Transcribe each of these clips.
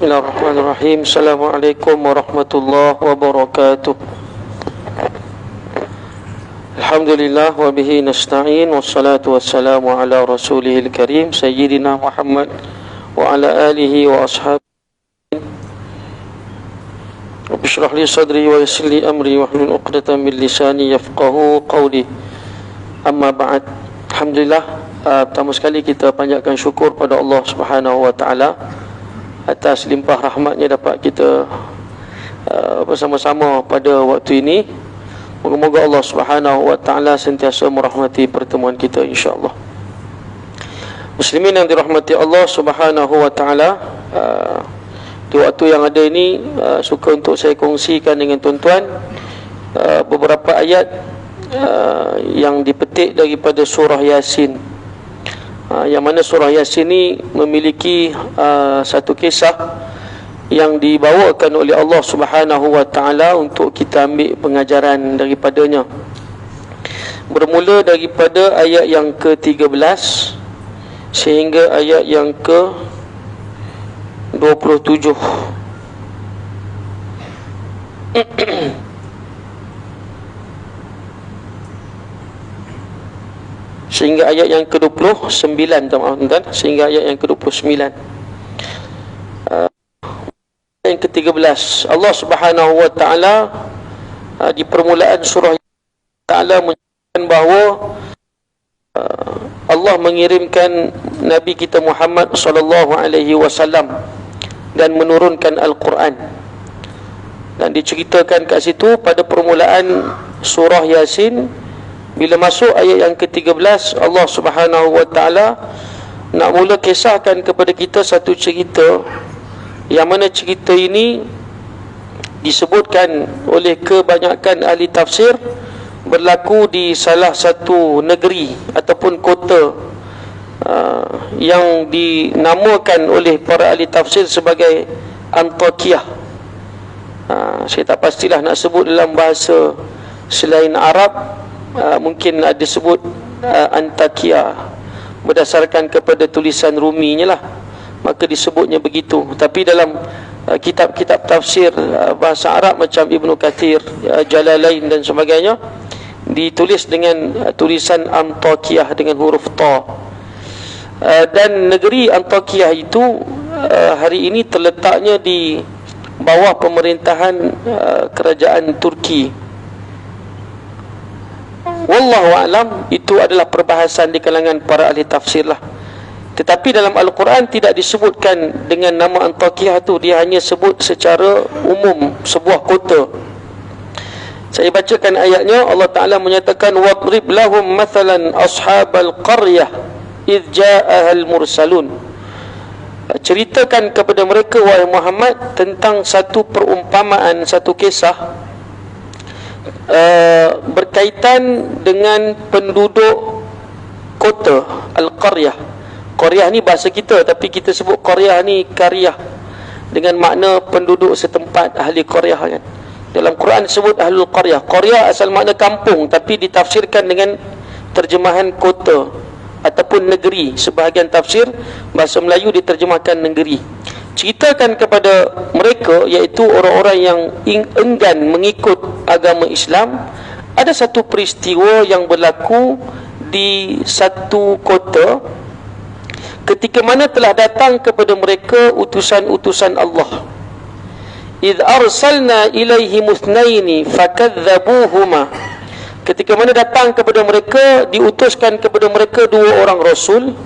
Bismillahirrahmanirrahim. Assalamualaikum warahmatullahi wabarakatuh. Alhamdulillah wa bihi nasta'in, wassalatu wassalamu ala rasulihil karim sayyidina Muhammad wa ala alihi wa ashabihi. Rabbi shrah li sadri wa yassir li amri wahlul 'uqdatam min lisani yafqahu qawli. Amma ba'd. Alhamdulillah, pertama sekali kita panjatkan syukur pada Allah Subhanahu wa taala atas limpah rahmatnya dapat kita bersama-sama pada waktu ini. Moga-moga Allah Subhanahu wa taala sentiasa merahmati pertemuan kita insya-Allah. Muslimin yang dirahmati Allah Subhanahu wa taala, di waktu yang ada ini suka untuk saya kongsikan dengan tuan-tuan beberapa ayat yang dipetik daripada surah Yasin. Yang mana surah Yasin ini memiliki satu kisah yang dibawakan oleh Allah Subhanahu wa taala untuk kita ambil pengajaran daripadanya. Bermula daripada ayat yang ke-13 sehingga ayat yang ke-27. Sehingga ayat yang ke-29, tuan-tuan, sehingga ayat yang ke-29. Yang ke-13, Allah Subhanahu wa taala di permulaan surah taala menyatakan bahawa Allah mengirimkan Nabi kita Muhammad sallallahu alaihi wasallam dan menurunkan Al-Quran. Dan diceritakan kat situ pada permulaan surah Yasin, bila masuk ayat yang ke-13, Allah Subhanahu wa taala nak mula kisahkan kepada kita satu cerita, yang mana cerita ini disebutkan oleh kebanyakan ahli tafsir berlaku di salah satu negeri ataupun kota yang dinamakan oleh para ahli tafsir sebagai Antakya. Saya tak pastilah nak sebut dalam bahasa selain Arab, mungkin ada sebut Antakya berdasarkan kepada tulisan Ruminya lah, maka disebutnya begitu. Tapi dalam kitab-kitab tafsir bahasa Arab macam Ibnu Kathir, Jalalain dan sebagainya, ditulis dengan tulisan Antakya dengan huruf ta. Dan negeri Antakya itu hari ini terletaknya di bawah pemerintahan kerajaan Turki. Wallahu a'lam, itu adalah perbahasan di kalangan para ahli tafsir lah. Tetapi dalam Al-Quran tidak disebutkan dengan nama Antakya itu, dia hanya sebut secara umum sebuah kota. Saya bacakan ayatnya. Allah Ta'ala menyatakan, وَاضْرِبْ لَهُمْ مَثَلًا أَصْحَابَ الْقَرْيَةِ إِذْ جَاءَهَا الْمُرْسَلُونَ. Ceritakan kepada mereka, wahai Muhammad, tentang satu perumpamaan, satu kisah berkaitan dengan penduduk kota Al-Qaryah. Qaryah ni bahasa kita, tapi kita sebut Qaryah ni Qaryah dengan makna penduduk setempat, ahli Qaryah kan. Dalam Quran disebut Ahlul Qaryah. Qaryah asal makna kampung, tapi ditafsirkan dengan terjemahan kota ataupun negeri. Sebahagian tafsir bahasa Melayu diterjemahkan negeri. Ceritakan kepada mereka, iaitu orang-orang yang enggan mengikut agama Islam, ada satu peristiwa yang berlaku di satu kota ketika mana telah datang kepada mereka utusan-utusan Allah. Idh arsalna ilaihim itsnaini fakadzabuhuma. Ketika mana datang kepada mereka, diutuskan kepada mereka dua orang rasul,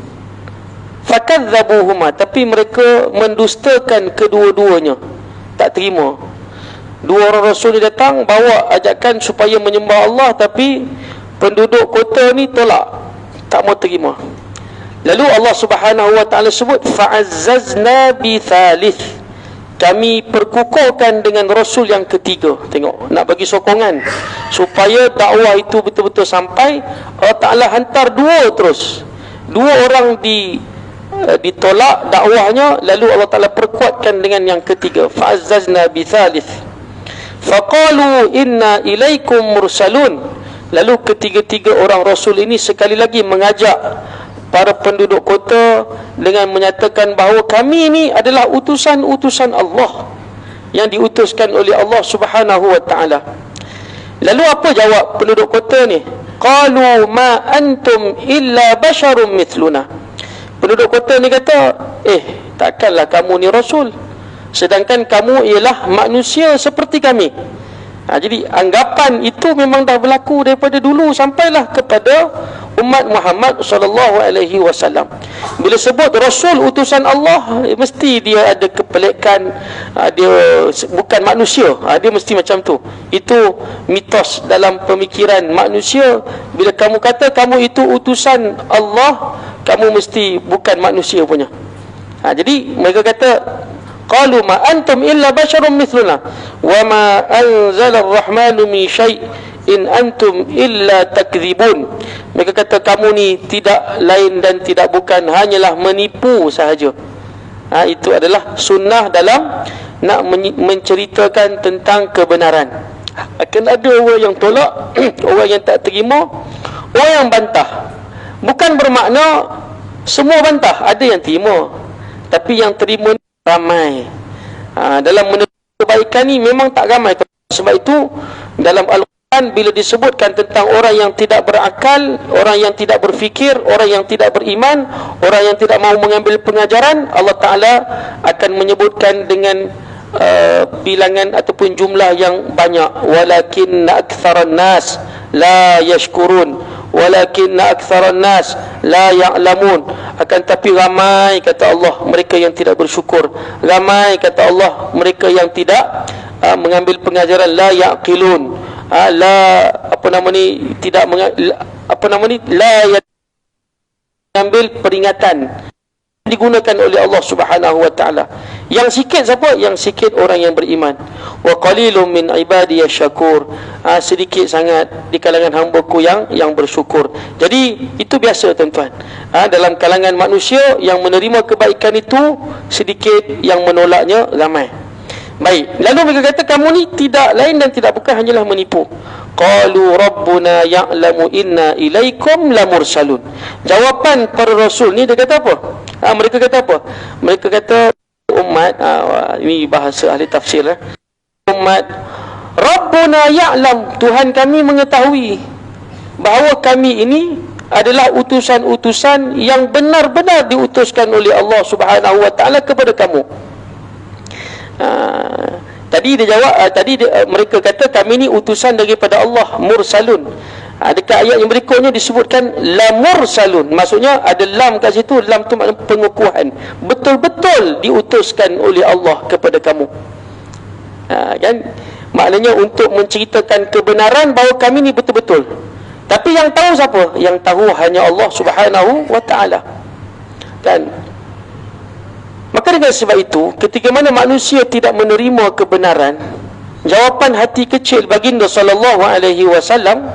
fakadzabuhuma, tapi mereka mendustakan kedua-duanya, tak terima. Dua orang rasul ni datang bawa ajakan supaya menyembah Allah, tapi penduduk kota ni tolak, tak mau terima. Lalu Allah Subhanahu wa taala sebut, fa'azzazna bi thalith, kami perkukuhkan dengan rasul yang ketiga. Tengok, nak bagi sokongan supaya dakwah itu betul-betul sampai. Allah Ta'ala hantar dua terus. Dua orang ditolak dakwahnya, lalu Allah Ta'ala perkuatkan dengan yang ketiga, fa'azzazna bi thalith faqalu inna ilaikum mursalun. Lalu ketiga-tiga orang rasul ini sekali lagi mengajak para penduduk kota dengan menyatakan bahawa kami ini adalah utusan-utusan Allah yang diutuskan oleh Allah Subhanahu wa taala. Lalu apa jawab penduduk kota ni? Qalu ma antum illa basharun mithluna. Penduduk kota ni kata, takkanlah kamu ni rasul, sedangkan kamu ialah manusia seperti kami. Jadi anggapan itu memang dah berlaku daripada dulu sampailah kepada umat Muhammad sallallahu alaihi wasallam. Bila sebut rasul utusan Allah, mesti dia ada kepelikan, dia bukan manusia, dia mesti macam tu. Itu mitos dalam pemikiran manusia. Bila kamu kata kamu itu utusan Allah, kamu mesti bukan manusia punya. Jadi mereka kata qalu ma antum illa basharun mithluna wa ma anzala ar-rahmanu min syai' in antum illa takdzibun. Mereka kata kamu ni tidak lain dan tidak bukan, hanyalah menipu sahaja. Itu adalah sunnah dalam nak menceritakan tentang kebenaran. Akan ada orang yang tolak, orang yang tak terima, orang yang bantah. Bukan bermakna semua bantah, ada yang terima, tapi yang terima ramai. Dalam menerima kebaikan ni memang tak ramai. Sebab itu dalam Al-Quran bila disebutkan tentang orang yang tidak berakal, orang yang tidak berfikir, orang yang tidak beriman, orang yang tidak mahu mengambil pengajaran, Allah Ta'ala akan menyebutkan dengan bilangan ataupun jumlah yang banyak. Walakinna aktsaran nas la yashkurun, walakinna aktsaran nas la ya'lamun. Akan tapi ramai, kata Allah, mereka yang tidak bersyukur. Ramai, kata Allah, mereka yang tidak mengambil pengajaran. La yaqilun, la mengambil peringatan digunakan oleh Allah Subhanahu wa taala. Yang sikit siapa? Yang sikit orang yang beriman. Wa qalilum min ibadiyasy syakur. Sedikit sangat di kalangan hamba-Ku yang bersyukur. Jadi itu biasa tuan-tuan. Dalam kalangan manusia yang menerima kebaikan itu sedikit, yang menolaknya ramai. Baik, lalu mereka kata kamu ni tidak lain dan tidak bukan hanyalah menipu. Qalu rabbuna ya'lamu inna ilaikum lamursalun. Jawapan para rasul ni dia kata apa? Mereka kata apa? Mereka kata umat, ini bahasa ahli tafsir, umat, rabbuna ya'lam, Tuhan kami mengetahui bahawa kami ini adalah utusan-utusan yang benar-benar diutuskan oleh Allah Subhanahu wa taala kepada kamu. Tadi dia jawab, mereka kata kami ni utusan daripada Allah, mursalun. Dekat ayat yang berikutnya disebutkan la mursalun, maksudnya ada lam kat situ. Lam tu makna pengukuhan, betul-betul diutuskan oleh Allah kepada kamu. Kan, maknanya untuk menceritakan kebenaran bahawa kami ni betul-betul. Tapi yang tahu siapa? Yang tahu hanya Allah Subhanahu wa taala. Kan? Maka dengan sebab itu, ketika mana manusia tidak menerima kebenaran, jawapan hati kecil baginda sallallahu alaihi wasallam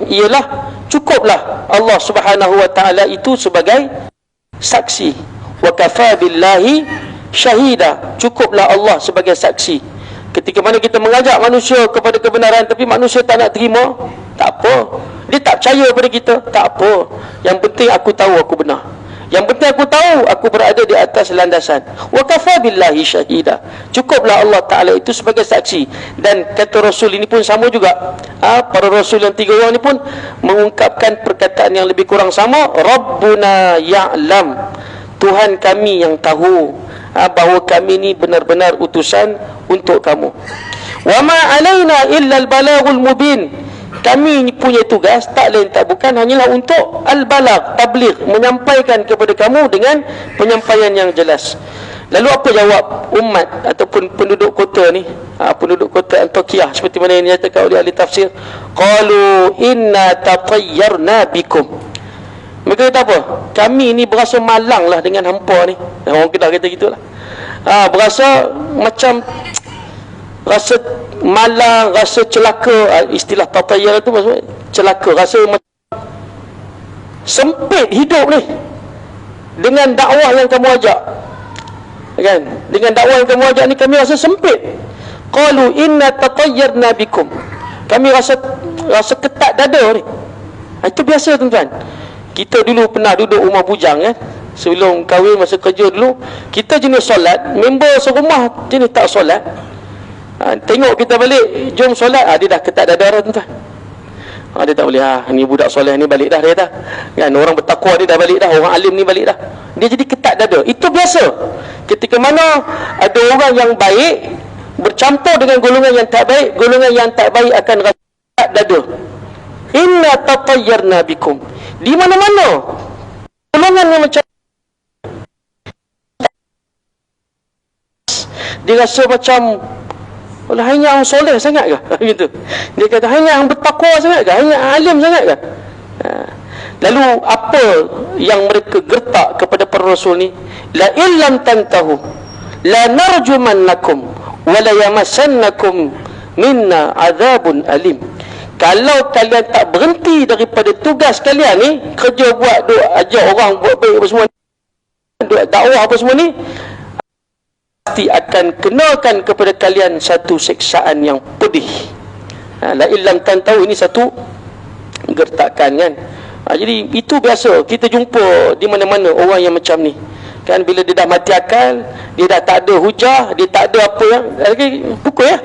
ialah cukuplah Allah Subhanahu wa taala itu sebagai saksi. Wa kafa billahi syahida, cukuplah Allah sebagai saksi. Ketika mana kita mengajak manusia kepada kebenaran tapi manusia tak nak terima, tak apa. Dia tak percaya pada kita, tak apa. Yang penting aku tahu aku benar. Yang penting aku tahu aku berada di atas landasan. Wa kafa billahi syahida, cukuplah Allah Ta'ala itu sebagai saksi. Dan kata Rasul ini pun sama juga. Para Rasul yang 3 orang ini pun mengungkapkan perkataan yang lebih kurang sama. Rabbuna ya'lam, Tuhan kami yang tahu bahawa kami ini benar-benar utusan untuk kamu. Wa ma alaina illa al-balaghul mubin, kami punya tugas tak lain tak bukan hanyalah untuk al-balagh, tabligh, menyampaikan kepada kamu dengan penyampaian yang jelas. Lalu apa jawab umat ataupun penduduk kota ni, penduduk kota Antiokhia, seperti mana yang dinyatakan oleh ahli tafsir? Qalu inna tatayyarna bikum. Mereka kata apa? Kami ni berasa malang lah dengan hampa ni. Orang Kedah kata gitulah. Berasa macam rasa malang, rasa celaka. Istilah tatayar tu maksudnya celaka, rasa macam sempit hidup ni dengan dakwah yang kamu ajak. Kan? Dengan dakwah yang kamu ajak ni kami rasa sempit. Qalu inna tatayyarna bikum. Kami rasa ketat dada ni. Itu biasa tuan-tuan. Kita dulu pernah duduk rumah bujang kan, sebelum kahwin, masa kerja dulu, kita jenis solat, member serumah jenis tak solat. Tengok kita balik, jom solat, dia dah ketat dada dah tuan-tuan. Dia tak boleh, ni budak soleh ni balik dah, dia kata kan, orang bertakwa dia dah balik dah, orang alim ni balik dah. Dia jadi ketat dada. Itu biasa. Ketika mana ada orang yang baik bercampur dengan golongan yang tak baik, golongan yang tak baik akan rasa ketat dada. Inna tatayyarna bikum. Di mana-mana golongan yang macam dia rasa macam, Allah, hanya orang soleh sangat ke? Gitu. Dia kata, hanya orang bertakwa sangat ke? Hanya alim sangat ke? Lalu apa yang mereka gertak kepada para rasul ni? La illam tantahu la narjumannakum wa la yamassannakum minna azabun alim. Kalau kalian tak berhenti daripada tugas kalian ni, kerja buat, duk ajak orang buat baik apa semua, duk dakwah apa semua ni, pasti akan kenakan kepada kalian satu siksaan yang pedih. La illam tantahu, ini satu gertakan kan. Jadi itu biasa kita jumpa di mana-mana orang yang macam ni kan. Bila dia dah mati akal, dia dah tak ada hujah, dia tak ada apa yang lagi pukul ya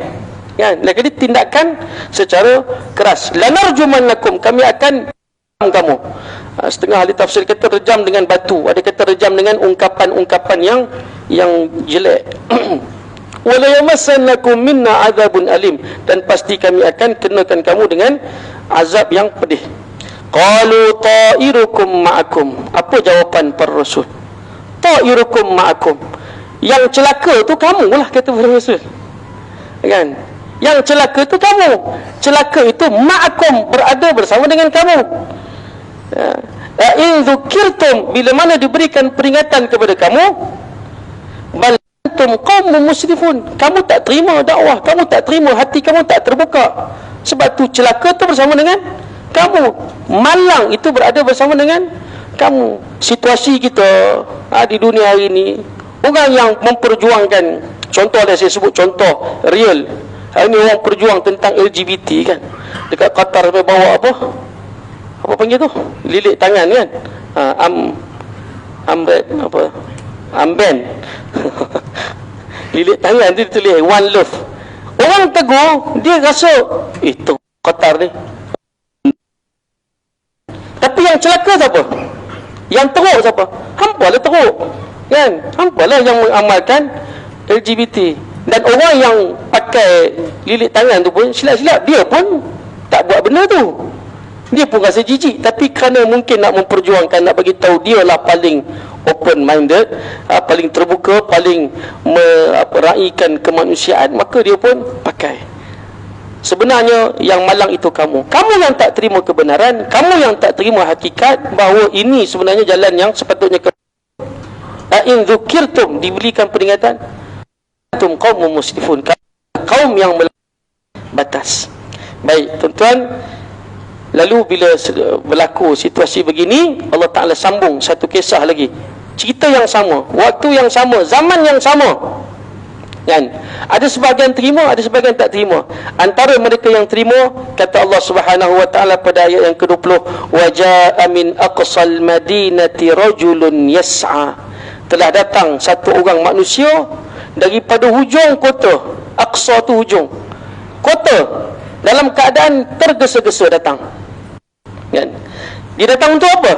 kan, lagi dia tindakan secara keras. Lanarjumannakum, kami akan kamu. Setengah ahli tafsir kata rejam dengan batu, ada kata rejam dengan ungkapan-ungkapan yang jelek. Wala yamassannakum minna azabun alim, dan pasti kami akan kenakan kamu dengan azab yang pedih. Qalu ta'irukum ma'akum. Apa jawapan para rasul? Ta'irukum ma'akum. Yang celaka tu kamu lah, kata para rasul. Kan? Yang celaka tu kamu. Celaka itu ma'akum, berada bersama dengan kamu. In dzukirtum, bila mana diberikan peringatan kepada kamu, bal antum qaumun musrifun, kamu tak terima dakwah, kamu tak terima, hati kamu tak terbuka. Sebab tu celaka tu bersama dengan kamu, malang itu berada bersama dengan kamu. Situasi kita di dunia hari ini, orang yang memperjuangkan, contoh lah saya sebut contoh real, hari ini orang perjuang tentang LGBT kan, dekat Qatar sampai bawa apa panggil tu, lilit tangan kan, amben lilit tangan tu ditulis one love. Orang tegur, dia rasa itu Qatar ni. Tapi yang celaka siapa? Yang teruk siapa? Hampa lah teruk kan? Hampa lah yang mengamalkan LGBT. Dan orang yang pakai lilit tangan tu pun silap-silap, dia pun tak buat benda tu, dia pun rasa jijik. Tapi kerana mungkin nak memperjuangkan, nak bagi tahu dia lah paling open minded, paling terbuka, paling meraihkan kemanusiaan, maka dia pun pakai. Sebenarnya yang malang itu kamu yang tak terima kebenaran, kamu yang tak terima hakikat bahawa ini sebenarnya jalan yang sepatutnya. In dzukirtum, diberikan peringatan, antum qaumun musrifun, kaum yang melanggar batas. Baik tuan-tuan, lalu bila berlaku situasi begini, Allah Ta'ala sambung satu kisah lagi, cerita yang sama, waktu yang sama, zaman yang sama kan? Ada sebahagian terima, ada sebahagian tak terima. Antara mereka yang terima, kata Allah Subhanahu wa Ta'ala pada ayat yang ke-20, wa jaa min aqsal madinati rajulun yas'a, telah datang satu orang manusia daripada hujung kota. Aqsa tu hujung kota, dalam keadaan tergesa-gesa datang kan? Dia datang untuk apa?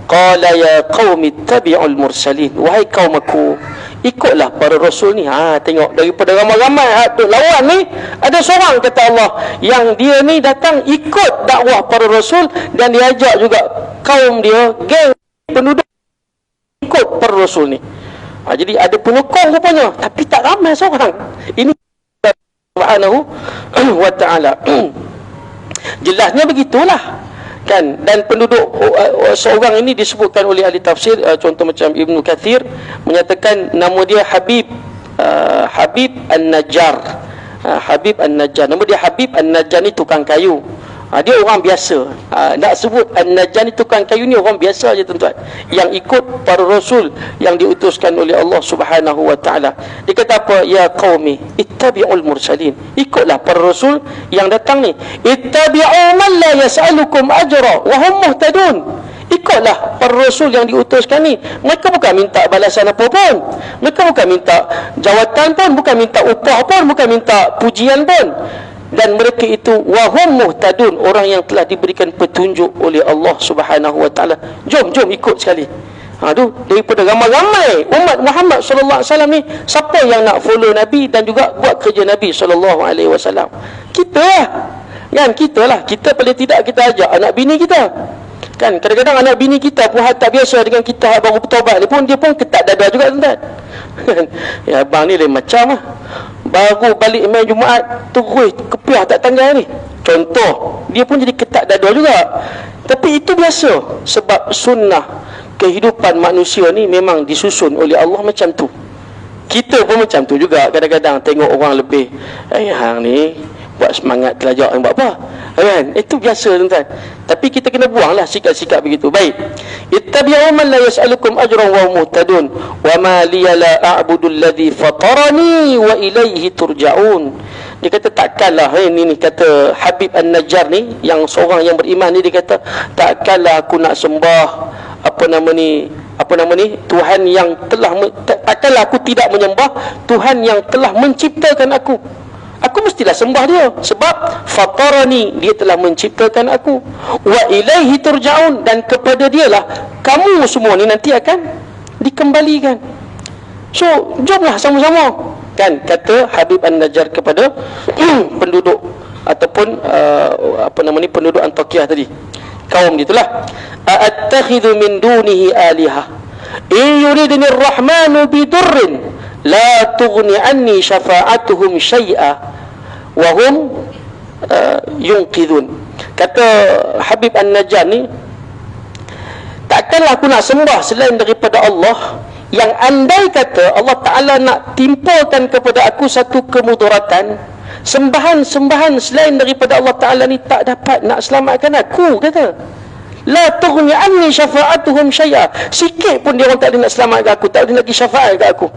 Qala ya qaumi ittabi'ul mursalin, wahai kaum aku, ikutlah para rasul ni. Tengok, daripada ramai-ramai lawan ni, ada seorang, kata Allah, yang dia ni datang ikut dakwah para rasul, dan dia ajak juga kaum dia, geng penduduk, ikut para rasul ni. Jadi ada penyokong rupanya, tapi tak ramai seorang. Ini Subhanahu wa Ta'ala. Jelasnya begitulah kan. Dan penduduk seorang ini disebutkan oleh ahli tafsir, contoh macam Ibnu Kathir menyatakan nama dia Habib An-Najjar. Habib An-Najjar, nama dia Habib An-Najjar ni tukang kayu. Dia orang biasa. Nak sebut An-Najjar ni tukang kayu ni orang biasa aja tuan-tuan, yang ikut para rasul yang diutuskan oleh Allah Subhanahu wa Ta'ala. Dia kata apa? Ya qaumi ittabi'ul mursalin, ikutlah para rasul yang datang ni. Ittabi'u man la yas'alukum ajra wa hum muhtadun, ikut ikutlah para rasul yang diutuskan ni. Mereka bukan minta balasan apa pun, mereka bukan minta jawatan pun, bukan minta upah pun, bukan minta pujian pun. Dan mereka itu wahum muhtadun, orang yang telah diberikan petunjuk oleh Allah Subhanahu wa taala. Jom ikut sekali. Tu daripada ramai-ramai umat Muhammad sallallahu alaihi wasallam ni, siapa yang nak follow Nabi dan juga buat kerja Nabi sallallahu alaihi wasallam? Kita lah. Kan, kita paling tidak kita ajak anak bini kita. Kan, kadang-kadang anak bini kita pun tak biasa dengan kita baru bertaubat ni pun, dia pun ketat dada juga, tuan-tuan. Ya, abang ni lain macam lah. Baru balik main Jumaat, terus kepiah tak tanggal ni. Contoh, dia pun jadi ketat dada juga. Tapi itu biasa, sebab sunnah kehidupan manusia ni memang disusun oleh Allah macam tu. Kita pun macam tu juga. Kadang-kadang tengok orang lebih, hang ni buat semangat kelajak yang buat apa, kan? Itu biasa, tuan-tuan. Tapi kita kena buanglah sikap-sikap begitu. Baik, ittabi'u man la yas'alukum ajran wa muhtadun wa ma liya la a'budu alladhi fatarani wa ilaihi turja'un. Dia kata takkanlah, ini kata Habib An-Najjar ni, yang seorang yang beriman ni, dia kata takkanlah aku nak sembah Tuhan yang telah takkanlah aku tidak menyembah Tuhan yang telah menciptakan aku. Aku mestilah sembah dia, sebab fatarani, dia telah menciptakan aku, wa ilaihi turja'un, dan kepada dialah kamu semua ni nanti akan dikembalikan. So jomlah sama-sama, kan, kata Habib An-Najjar kepada penduduk ataupun penduduk Antakya tadi, kaum gitulah. A'attakhidhu min dunihi alihah in yuridni ar-rahmanu bidurrin la tughni anni syafa'atuhum syai'a wa hum yunqidhun. Kata Habib An-Najjar ni, takkanlah aku nak sembah selain daripada Allah, yang andai kata Allah Ta'ala nak timpakan kepada aku satu kemudaratan, sembahan-sembahan selain daripada Allah Ta'ala ni tak dapat nak selamatkan aku. Kata la tughni anni syafa'atuhum syai'a, sikit pun dia orang tak boleh nak selamatkan aku, tak boleh lagi syafaat kat aku,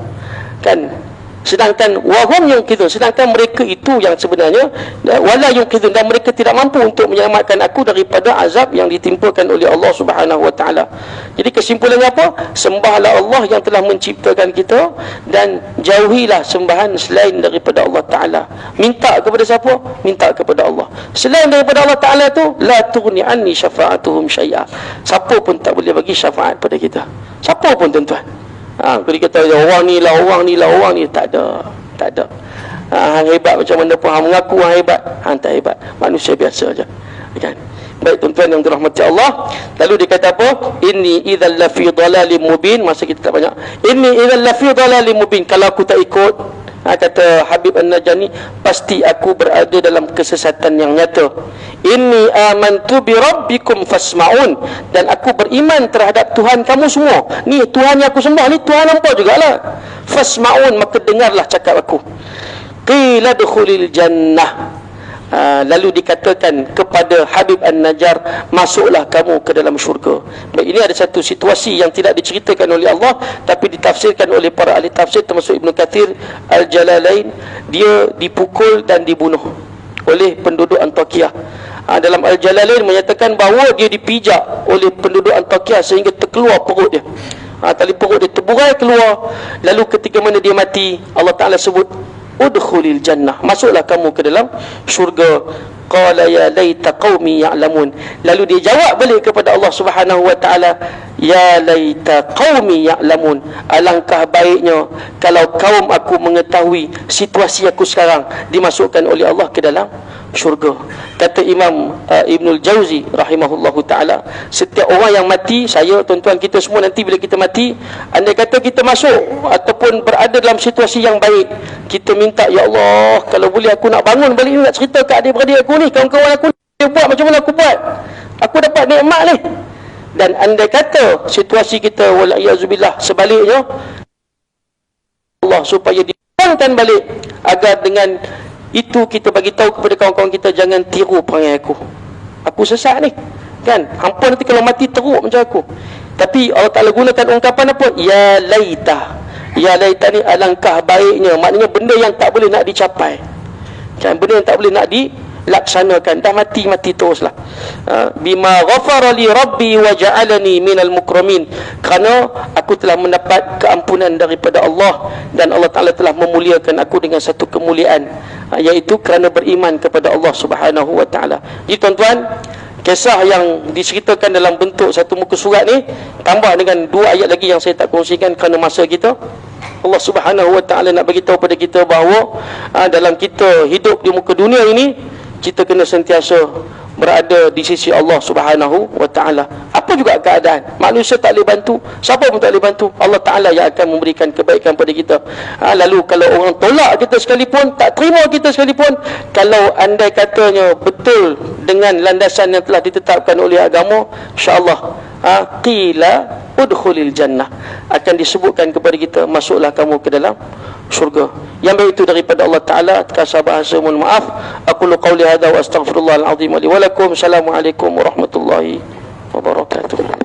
kan. Sedangkan wahum yunqidhun, sedangkan mereka itu yang sebenarnya wala yunqidhun, dan mereka tidak mampu untuk menyelamatkan aku daripada azab yang ditimpakan oleh Allah Subhanahu wa taala. Jadi kesimpulannya apa? Sembahlah Allah yang telah menciptakan kita, dan jauhilah sembahan selain daripada Allah Taala. Minta kepada siapa? Minta kepada Allah. Selain daripada Allah Taala tu, la tughni anni syafa'atuhum syai'a, siapa pun tak boleh bagi syafaat pada kita, siapa pun, tuan-tuan. Kalau dia kata orang ni lah, tak ada. Hang hebat macam mana pun, hang mengaku hang hebat, hang tak hebat, manusia biasa aja, kan. Baik, tuan-tuan yang dirahmati Allah, lalu dia kata apa? Inni idzal lafi dhalalim mubin. Masa kita tak banyak. Inni idzal lafi dhalalim mubin, kalau aku tak ikut, kata Habib An-Najjar ni, pasti aku berada dalam kesesatan yang nyata. Inni amantu bi rabbikum fasma'un, dan aku beriman terhadap Tuhan kamu semua. Ni Tuhan yang aku sembah ni Tuhan hampa jugalah. Fasma'un, maka dengarlah cakap aku. Qila dukhulil jannah, lalu dikatakan kepada Habib An-Najjar, masuklah kamu ke dalam syurga. Baik, ini ada satu situasi yang tidak diceritakan oleh Allah, tapi ditafsirkan oleh para ahli tafsir termasuk Ibn Kathir Al-Jalalain. Dia dipukul dan dibunuh oleh penduduk Antakya. Dalam Al-Jalalain menyatakan bahawa dia dipijak oleh penduduk Antakya sehingga terkeluar perut dia. Tali perut dia terburai keluar. Lalu ketika mana dia mati, Allah Ta'ala sebut udkhulil jannah, masuklah kamu ke dalam syurga. Qala ya laita qaumi ya'lamun, lalu dia jawab balik kepada Allah Subhanahu wa taala, ya laita qaumi ya'lamun, alangkah baiknya kalau kaum aku mengetahui situasi aku sekarang, dimasukkan oleh Allah ke dalam syurga. Kata Imam Ibnul Jauzi rahimahullahu ta'ala, setiap orang yang mati, saya, tuan-tuan, kita semua nanti bila kita mati, andai kata kita masuk ataupun berada dalam situasi yang baik, kita minta, ya Allah, kalau boleh aku nak bangun balik ni, nak cerita kat adik-beradik aku ni, kawan-kawan aku ni, dia buat macam mana aku buat, aku dapat nikmat ni. Dan andai kata situasi kita walaiyazubillah sebaliknya, Allah supaya dibangunkan balik, agar dengan itu kita bagi tahu kepada kawan-kawan kita, jangan tiru perangai aku sesat ni, kan. Hampa nanti kalau mati teruk macam aku. Tapi Allah Ta'ala gunakan ungkapan apa? Ya laita. Ya laita ni alangkah baiknya, maknanya benda yang tak boleh nak dicapai, kan, benda yang tak boleh nak laksanakan. Dah mati teruslah. Bima ghafara li rabbi wa ja'alani minal mukramin, kerana aku telah mendapat keampunan daripada Allah dan Allah Ta'ala telah memuliakan aku dengan satu kemuliaan, iaitu kerana beriman kepada Allah Subhanahu wa Ta'ala. Jadi tuan-tuan, kisah yang diceritakan dalam bentuk satu muka surat ni tambah dengan 2 ayat lagi yang saya tak kongsikan kerana masa kita. Allah Subhanahu wa Ta'ala nak beritahu pada kita bahawa dalam kita hidup di muka dunia ini, kita kena sentiasa berada di sisi Allah Subhanahu wa Ta'ala. Apa juga keadaan, manusia tak boleh bantu, siapa pun tak boleh bantu, Allah Ta'ala yang akan memberikan kebaikan pada kita. Lalu kalau orang tolak kita sekalipun, tak terima kita sekalipun, kalau andai katanya betul dengan landasan yang telah ditetapkan oleh agama, insya-Allah qila udkhulil jannah, akan disebutkan kepada kita, masuklah kamu ke dalam syurga. Yang baik itu daripada Allah Ta'ala. Terkasar bahasa, mohon maaf. Aqulu qawli hadha wa astaghfirullahal azim li wa lakum. Assalamualaikum warahmatullahi wabarakatuh.